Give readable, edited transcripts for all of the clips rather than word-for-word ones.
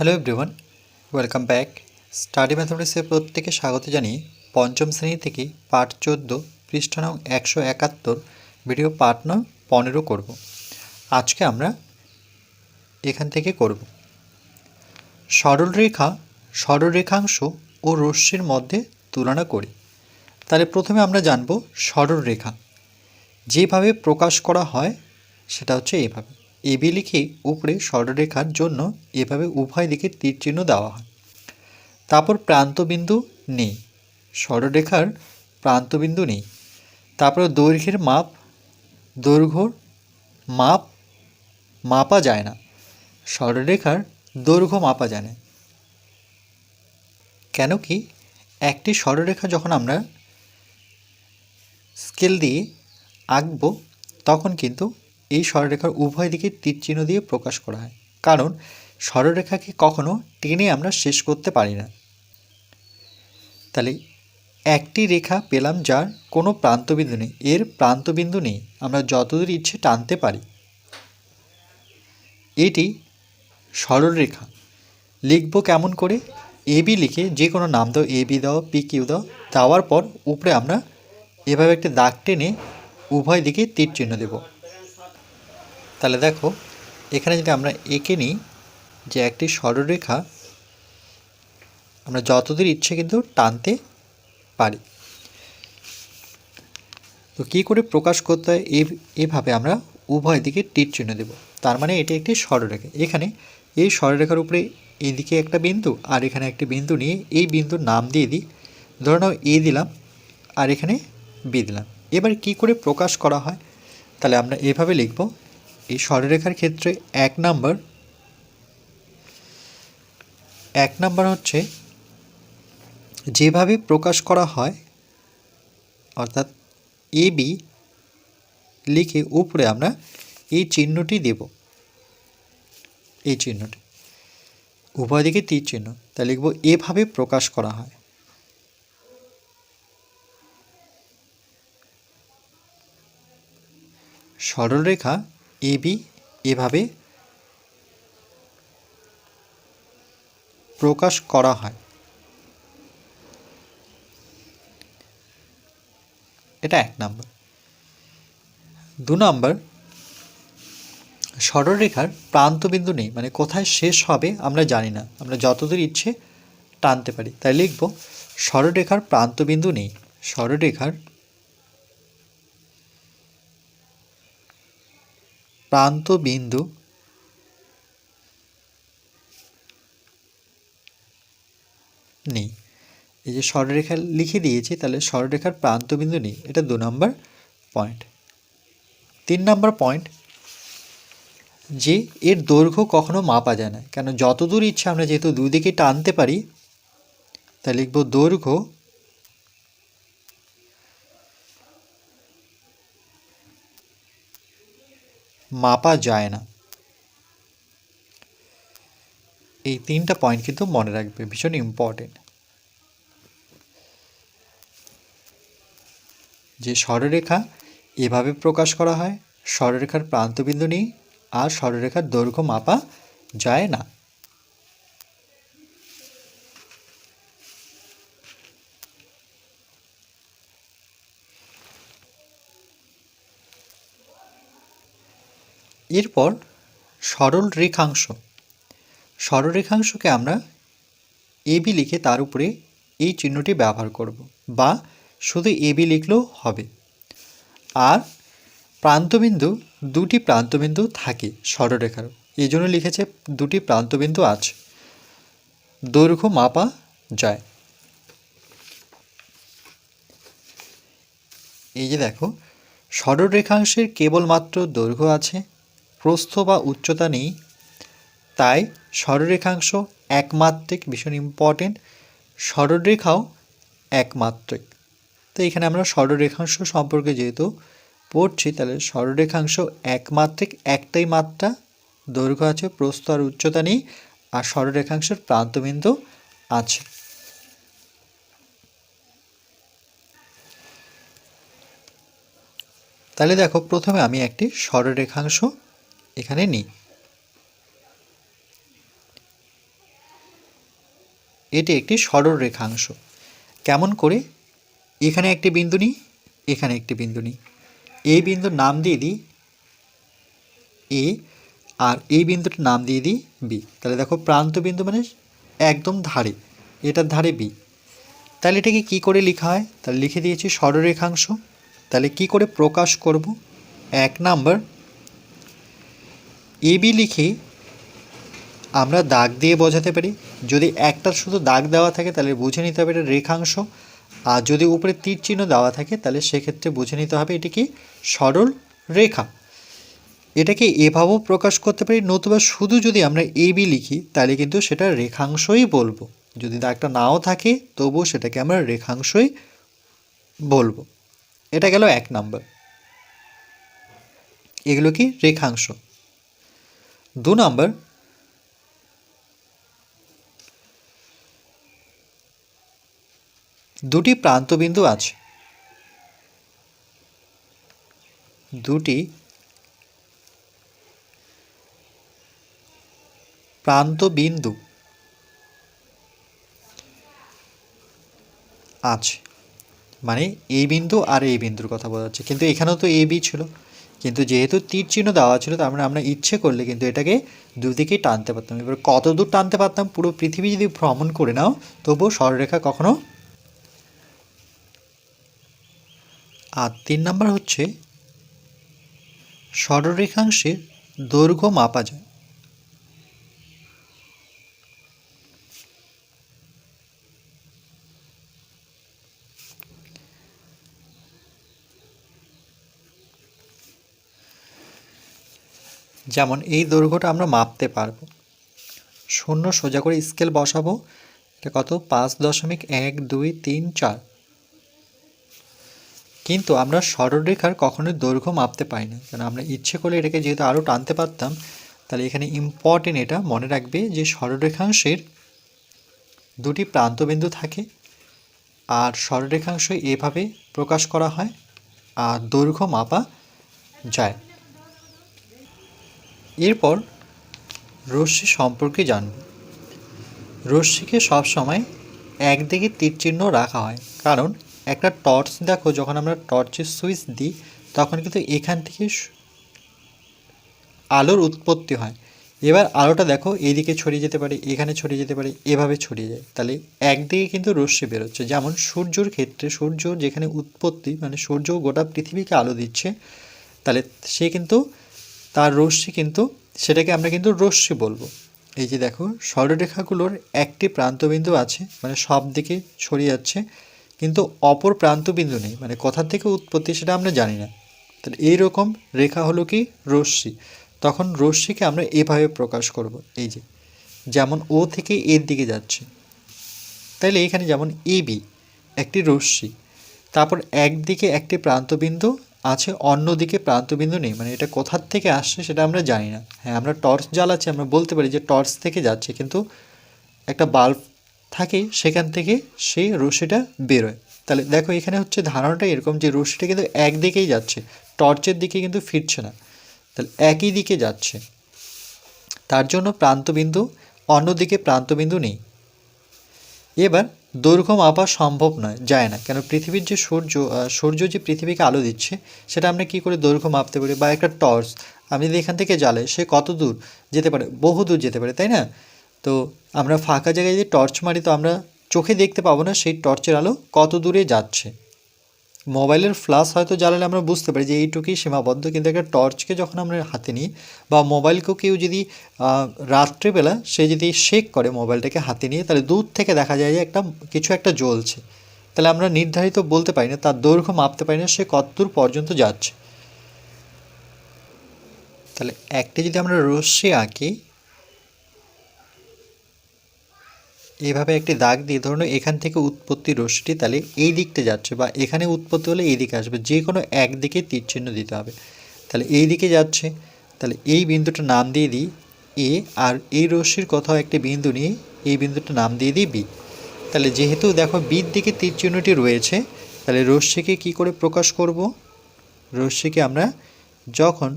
Hello everyone, welcome back. Study ম্যাথমেটিক্সে প্রত্যেকে স্বাগত জানিয়ে পঞ্চম শ্রেণী থেকে পাঠ 14 পৃষ্ঠা নং 171 ভিডিও পাঠ নং 15 করব। আজকে আমরা এখান থেকে করব সরলরেখা, সরলরেখাংশ ও রশ্মির মধ্যে তুলনা করি। তাহলে প্রথমে আমরা জানব সরলরেখা যেভাবে প্রকাশ করা হয় সেটা হচ্ছে এইভাবে। এবি লিখে উপরে সরলরেখার জন্য এভাবে উভয় দিকে তীর চিহ্ন দেওয়া হয়। তারপর প্রান্তবিন্দু নেই, সরলরেখার প্রান্তবিন্দু নেই। তারপর দৈর্ঘ্যের মাপ, দৈর্ঘ্যর মাপ মাপা যায় না, সরলরেখার দৈর্ঘ্য মাপা যায় না। কেন কি একটি সরলরেখা যখন আমরা স্কেল দিয়ে আঁকবো তখন কিন্তু এই সরলরেখার উভয় দিকে তীর চিহ্ন দিয়ে প্রকাশ করা হয়, কারণ সরলরেখাকে কখনো টেনে আমরা শেষ করতে পারি না। তাহলে একটি রেখা পেলাম যার কোনো প্রান্তবিন্দু নেই, এর প্রান্তবিন্দু নেই, আমরা যতদূর ইচ্ছে টানতে পারি। এটি সরলরেখা। লিখব কেমন করে? এবি লিখে যে কোনো নাম দাও, এবি দাও, পি কিউ দাও, দেওয়ার পর উপরে আমরা এভাবে একটা দাগ টেনে উভয় দিকে তীর চিহ্ন দেব। তাহলে দেখো এখানে যদি আমরা এঁকে নিই যে একটি সরলরেখা আমরা যতদূর ইচ্ছে কিন্তু টানতে পারি। তো কী করে প্রকাশ করতে হয়? এভাবে আমরা উভয় দিকে তীর চিহ্ন দেব। তার মানে এটি একটি সরলরেখা। এখানে এই সরলরেখার উপরে এদিকে একটা বিন্দু আর এখানে একটি বিন্দু নিয়ে এই বিন্দুর নাম দিয়ে দিই, ধরে নাও এ দিলাম আর এখানে বি দিলাম। এবার কি করে প্রকাশ করা হয়? তাহলে আমরা এভাবে লিখব। এই সরলরেখার ক্ষেত্রে এক নাম্বার হচ্ছে যেভাবে প্রকাশ করা হয়, অর্থাৎ এ বি লিখে উপরে আমরা এই চিহ্নটি দেব, এই চিহ্নটি উভয় দিকে তীর চিহ্ন, তা লিখব এভাবে প্রকাশ করা হয়। সরলরেখা এ বি এভাবে প্রকাশ করা হয়। এটা এক নাম্বার। দু নাম্বার, সরলরেখার প্রান্তবিন্দু নেই, মানে কোথায় শেষ হবে আমরা জানি না, আমরা যতদূর ইচ্ছে টানতে পারি। তাই লিখব সরলরেখার প্রান্তবিন্দু নেই, সরলরেখার প্রান্তবিন্দু নেই। এই যে সরলরেখা লিখে দিয়েছি, তাহলে সরলরেখার প্রান্তবিন্দু নেই, এটা দু নম্বর পয়েন্ট। তিন নম্বর পয়েন্ট, যে এর দৈর্ঘ্য কখনো মাপা যায় না, কেন যতদূর ইচ্ছা আমরা যেহেতু দুই দিকে টানতে পারি, তাই লিখব দৈর্ঘ্য মাপা যায় না। এই তিনটা পয়েন্ট কিন্তু মনে রাখবে, ভীষণ ইম্পর্টেন্ট। যে সরলরেখা এভাবে প্রকাশ করা হয়, সরলরেখার প্রান্তবিন্দু নেই, আর সরলরেখার দৈর্ঘ্য মাপা যায় না। এরপর সরল রেখাংশ। সরলরেখাংশকে আমরা এবি লিখে তার উপরে এই চিহ্নটি ব্যবহার করব, বা শুধু এবি লিখলেও হবে। আর প্রান্তবিন্দু, দুটি প্রান্তবিন্দু থাকে সরলরেখার, এই জন্য লিখেছে দুটি প্রান্তবিন্দু আছে, দৈর্ঘ্য মাপা যায়। এই যে দেখো, সরলরেখাংশের কেবলমাত্র দৈর্ঘ্য আছে, প্রস্থ বা উচ্চতা নেই, তাই সরলরেখাংশ একমাত্রিক, ভীষণ ইম্পর্টেন্ট। সরলরেখাও একমাত্রিক। তো এখানে আমরা সরলরেখাংশ সম্পর্কে যেহেতু পড়ছি, তাহলে সরলরেখাংশ একমাত্রিক, একটাই মাত্রা, দৈর্ঘ্য আছে, প্রস্থ আর উচ্চতা নেই, আর সরলরেখাংশের প্রান্তবিন্দু আছে। তাহলে দেখো প্রথমে আমি একটি সরলরেখাংশ এখানে নিই। এটি একটি সরল রেখাংশ। কেমন করে? এখানে একটি বিন্দু নিই, এখানে একটি বিন্দু নিই, এই বিন্দুর নাম দিয়ে দিই এ, আর এই বিন্দুটার নাম দিয়ে দিই বি। তাহলে দেখো প্রান্ত বিন্দু মানে একদম ধারে, এটার ধারে বি। তাহলে এটাকে কী করে লেখা হয়? তাহলে লিখে দিয়েছি সরলরেখাংশ। তাহলে কি করে প্রকাশ করব? 1 নাম্বার, এবি লিখে আমরা দাগ দিয়ে বোঝাতে পারি। যদি একটা শুধু দাগ দেওয়া থাকে তাহলে বুঝে নিতে হবে এটা রেখাংশ, আর যদি উপরে তীর চিহ্ন দেওয়া থাকে তাহলে সেক্ষেত্রে বুঝে নিতে হবে এটি কি সরল রেখা। এটাকে এভাবেও প্রকাশ করতে পারি, নতুবা শুধু যদি আমরা এবি লিখি তাহলে কিন্তু সেটা রেখাংশই বলবো। যদি দাগটা নাও থাকে তবুও সেটাকে আমরা রেখাংশই বলবো। এটা গেল 1 নাম্বার, এগুলো কি রেখাংশ। 2 নাম্বার, দুটি প্রান্তবিন্দু আছে, দুটি প্রান্তবিন্দু আছে, মানে এই বিন্দু আর এই বিন্দুর কথা বলা যাচ্ছে। কিন্তু এখানেও তো এ বি ছিল, কিন্তু যেহেতু তীর চিহ্ন দেওয়া ছিল তার মানে আমরা ইচ্ছে করলে কিন্তু এটাকে দুদিকেই টানতে পারতাম। এবার কত দূর টানতে পারতাম? পুরো পৃথিবী যদি ভ্রমণ করে নাও তবুও সরলরেখা কখনো। আর 3 নাম্বার হচ্ছে সরলরেখাংশের দৈর্ঘ্য মাপা যায়। যেমন এই দৈর্ঘ্যটা আমরা মাপতে পারবো, শূন্য সোজা করে স্কেল বসাবো, এটা কত 5.123৪। কিন্তু আমরা সরলরেখার কখনোই দৈর্ঘ্য মাপতে পারি না, কারণ আমরা ইচ্ছে করলে এটাকে যেহেতু আরও টানতে পারতাম। তাহলে এখানে ইম্পর্টেন্ট এটা মনে রাখবে যে সরলরেখাংশের দুটি প্রান্তবিন্দু থাকে, আর সরলরেখাংশ এভাবে প্রকাশ করা হয়, আর দৈর্ঘ্য মাপা যায়। এরপর রশ্মি সম্পর্কে জানব। রশ্মিকে সবসময় একদিকে তীর চিহ্ন রাখা হয়, কারণ একটা টর্চ দেখো যখন আমরা টর্চের সুইচ দিই তখন কিন্তু এখান থেকে আলোর উৎপত্তি হয়। এবার আলোটা দেখো এইদিকে ছড়িয়ে যেতে পারে, এখানে ছড়িয়ে যেতে পারে, এভাবে ছড়িয়ে যায়। তাহলে একদিকে কিন্তু রশ্মি বেরোচ্ছে। যেমন সূর্যর ক্ষেত্রে সূর্য যেখানে উৎপত্তি, মানে সূর্য গোটা পৃথিবীকে আলো দিচ্ছে, তাহলে সে কিন্তু তার রশ্মি কিন্তু সেটাকে আমরা কিন্তু রশ্মি বলবো। এই যে দেখো সরলরেখাগুলোর একটি প্রান্তবিন্দু আছে, মানে সব দিকে ছড়িয়ে যাচ্ছে, কিন্তু অপর প্রান্তবিন্দু নেই, মানে কোথা থেকে উৎপত্তি সেটা আমরা জানি না। তাহলে এইরকম রেখা হলো কি রশ্মি। তখন রশ্মিকে আমরা এভাবে প্রকাশ করব, এই যে যেমন ও থেকে এর দিকে যাচ্ছে, তাইলে এখানে যেমন এবি একটি রশ্মি, তারপর একদিকে একটি প্রান্তবিন্দু আছে, অন্যদিকে প্রান্তবিন্দু নেই, মানে এটা কোথার থেকে আসছে সেটা আমরা জানি না। হ্যাঁ, আমরা টর্চ জ্বালাচ্ছি, আমরা বলতে পারি যে টর্চ থেকে যাচ্ছে, কিন্তু একটা বাল্ব থাকে সেখান থেকে সেই রশ্মিটা বেরোয়। তাহলে দেখো এখানে হচ্ছে ধারণাটা এরকম যে রশ্মিটা কিন্তু একদিকেই যাচ্ছে, টর্চের দিকে কিন্তু ফিরছে না, তাহলে একই দিকে যাচ্ছে, তার জন্য প্রান্তবিন্দু, অন্যদিকে প্রান্তবিন্দু নেই। এবার দৈর্ঘ্য মাপা সম্ভব নয়, যায় না, কেন পৃথিবীর যে সূর্য যে পৃথিবীকে আলো দিচ্ছে সেটা আমরা কি করে দৈর্ঘ্য মাপতে পারি? বা একটা টর্চ আমি যদি এখান থেকে জ্বালাই সে কত দূর যেতে পারে? বহু দূর যেতে পারে, তাই না? তো আমরা ফাঁকা জায়গায় যদি টর্চ মারি তো আমরা চোখে দেখতে পাবো না সেই টর্চের আলো কত দূরে যাচ্ছে। মোবাইলের ফ্ল্যাশ হয়তো জ্বালালে আমরা বুঝতে পারি যে এইটুকুই সীমাবদ্ধ, কিন্তু একটা টর্চকে যখন আমরা হাতে নিই, বা মোবাইলকেও কেউ যদি রাত্রেবেলা সে যদি শেক করে মোবাইলটাকে হাতে নিয়ে, তাহলে দূর থেকে দেখা যায় যে কিছু একটা জ্বলছে। তাহলে আমরা নির্ধারিত বলতে পারি না, তার দৈর্ঘ্য মাপতে পারি না সে কতদূর পর্যন্ত যাচ্ছে। তাহলে একটা যদি আমরা রশ্মি আঁকি, এইভাবে একটি দাগ দিয়ে ধরুন এখান থেকে উৎপত্তি রশ্মিটি, তাহলে এই দিকটা যাচ্ছে, বা এখানে উৎপত্তি হলে এই দিকে আসবে, যে কোনো একদিকে তীর চিহ্ন দিতে হবে। তাহলে এই দিকে যাচ্ছে, তাহলে এই বিন্দুটার নাম দিয়ে দিই এ, আর এই রশ্মির কোথাও একটি বিন্দু নিয়ে এই বিন্দুটার নাম দিয়ে দিই বি। তাহলে যেহেতু দেখো বির দিকে তীর চিহ্নটি রয়েছে, তাহলে রশ্মিকে কি করে প্রকাশ করব? রশ্মিকে আমরা যখন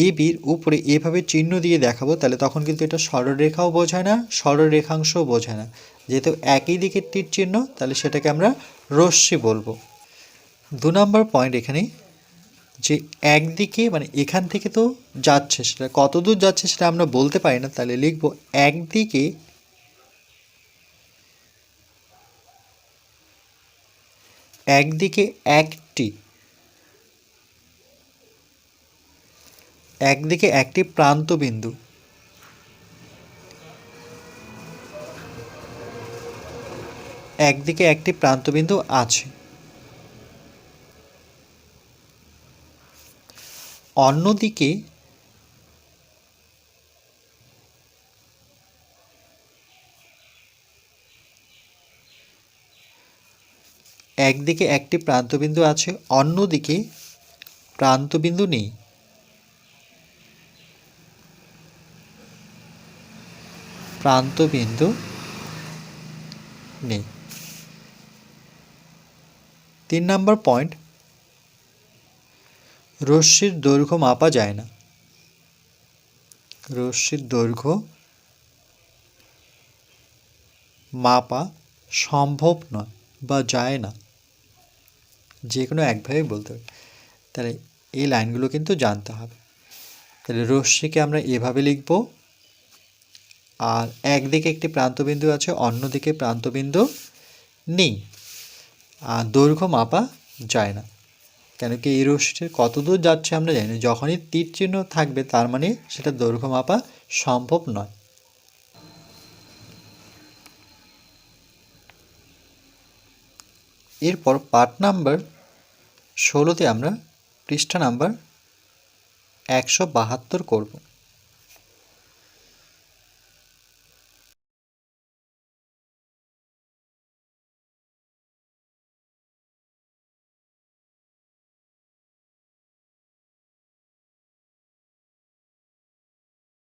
এ বির উপরে এভাবে চিহ্ন দিয়ে দেখাবো, তাহলে তখন কিন্তু এটা সরলরেখাও বোঝায় না, সরলরেখাংশও বোঝায় না। যেহেতু একই দিকের তীর চিহ্ন, তাহলে সেটাকে আমরা রশ্মি বলবো। 2 নম্বর পয়েন্ট এখানে, যে একদিকে মানে এখান থেকে তো যাচ্ছে, সেটা কত দূর যাচ্ছে সেটা আমরা বলতে পারি না, তাহলে লিখব একদিকে একটি প্রান্ত বিন্দু, একদিকে একটি প্রান্ত বিন্দু আছে, অন্যদিকে একদিকে একটি প্রান্তবিন্দু আছে, অন্যদিকে প্রান্তবিন্দু নেই। প্রান্তবিন্দু নেই। 3 নম্বর পয়েন্ট, রশ্মির দৈর্ঘ্য মাপা যায় না। রশ্মির দৈর্ঘ্য মাপা সম্ভব নয় বা যায় না, যে কোনো একভাবে বলতে হবে। তাহলে এই লাইনগুলো কিন্তু জানতে হবে। তাহলে রশ্মিকে আমরা এভাবে লিখব, আর একদিকে একটি প্রান্তবিন্দু আছে, অন্যদিকে প্রান্তবিন্দু নেই, আর দৈর্ঘ্য মাপা যায় না। কেন কি এই রশ্মিটির কত দূর যাচ্ছে আমরা জানি না, যখনই তীর চিহ্ন থাকবে তার মানে সেটা দৈর্ঘ্য মাপা সম্ভব নয়। এরপর পার্ট নাম্বার 16তে আমরা পৃষ্ঠা নাম্বার 172 করব।